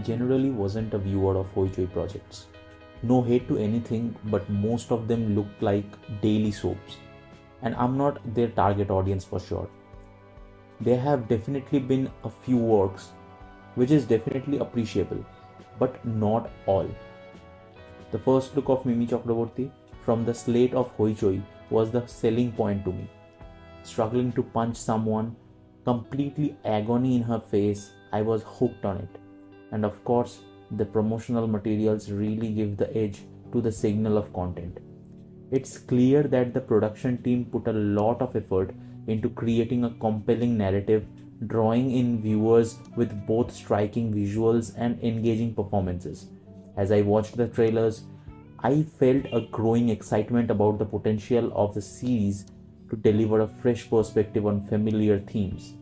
generally wasn't a viewer of Hoichoi projects. No hate to anything, but most of them look like daily soaps, and I'm not their target audience for sure. There have definitely been a few works, which is definitely appreciable, but not all. The first look of Mimi Chakraborty from the slate of Hoichoi was the selling point to me. Struggling to punch someone, completely agony in her face, I was hooked on it. And of course, the promotional materials really give the edge to the signal of content. It's clear that the production team put a lot of effort into creating a compelling narrative, drawing in viewers with both striking visuals and engaging performances. As I watched the trailers, I felt a growing excitement about the potential of the series to deliver a fresh perspective on familiar themes.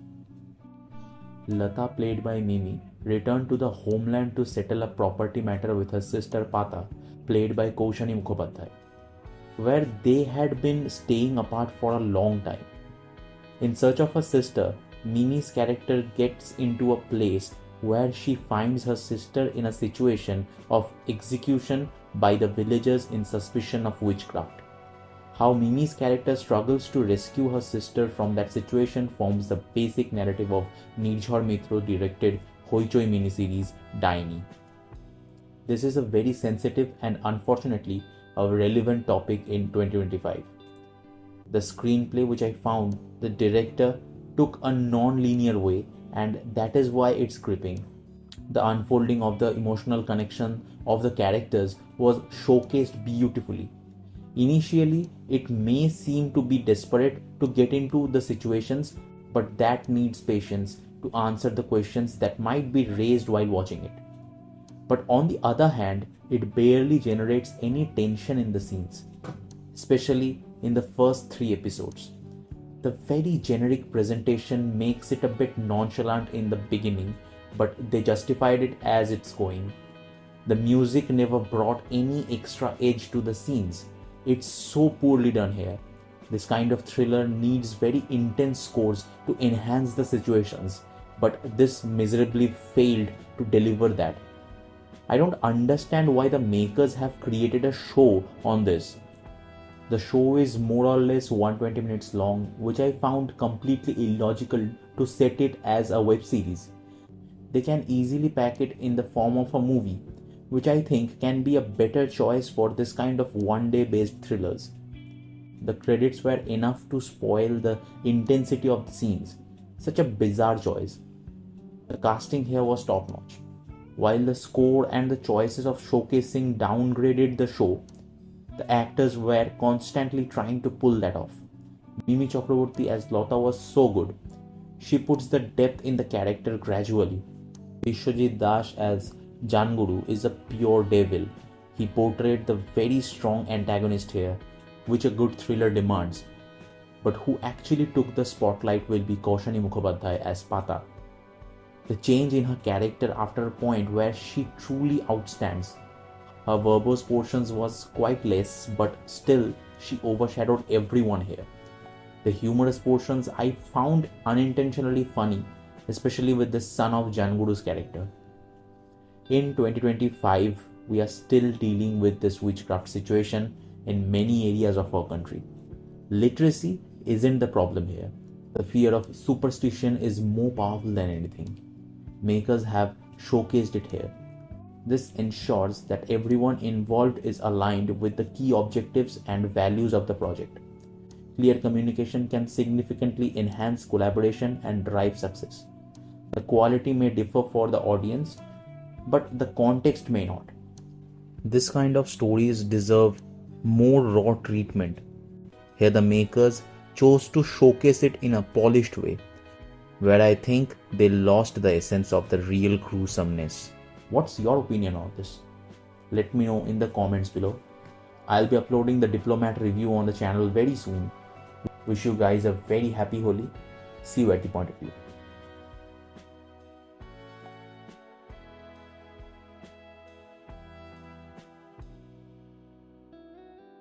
Lata, played by Mimi, returned to the homeland to settle a property matter with her sister Pata, played by Kaushani Mukhopadhyay, where they had been staying apart for a long time. In search of her sister, Mimi's character gets into a place where she finds her sister in a situation of execution by the villagers in suspicion of witchcraft. How Mimi's character struggles to rescue her sister from that situation forms the basic narrative of Nirjhar Mitro directed Hoichoi miniseries DAINEE. This is a very sensitive and unfortunately a relevant topic in 2025. The screenplay, which I found the director took a non-linear way, and that is why it's gripping. The unfolding of the emotional connection of the characters was showcased beautifully. Initially, it may seem to be desperate to get into the situations, but that needs patience to answer the questions that might be raised while watching it. But on the other hand, it barely generates any tension in the scenes, especially in the first 3 episodes. The very generic presentation makes it a bit nonchalant in the beginning, but they justified it as it's going. The music never brought any extra edge to the scenes. It's so poorly done here. This kind of thriller needs very intense scores to enhance the situations, but this miserably failed to deliver that. I don't understand why the makers have created a show on this. The show is more or less 120 minutes long, which I found completely illogical to set it as a web series. They can easily pack it in the form of a movie, which I think can be a better choice for this kind of one-day based thrillers. The credits were enough to spoil the intensity of the scenes. Such a bizarre choice. The casting here was top-notch. While the score and the choices of showcasing downgraded the show, the actors were constantly trying to pull that off. Mimi Chakraborty as Lata was so good. She puts the depth in the character gradually. Vishwajit Das as Janguru is a pure devil. He portrayed the very strong antagonist here, which a good thriller demands. But who actually took the spotlight will be Kaushani Mukhopadhyay as Pata. The change in her character after a point where she truly outstands. Her verbose portions was quite less, but still she overshadowed everyone here. The humorous portions I found unintentionally funny, especially with the son of Janguru's character. In 2025, we are still dealing with this witchcraft situation in many areas of our country. Literacy isn't the problem here. The fear of superstition is more powerful than anything. Makers have showcased it here. This ensures that everyone involved is aligned with the key objectives and values of the project. Clear communication can significantly enhance collaboration and drive success. The quality may differ for the audience, but the context may not. This kind of stories deserve more raw treatment. Here the makers chose to showcase it in a polished way, where I think they lost the essence of the real gruesomeness. What's your opinion on this? Let me know in the comments below. I'll be uploading the Diplomat review on the channel very soon. Wish you guys a very happy Holi. See you at the point of view.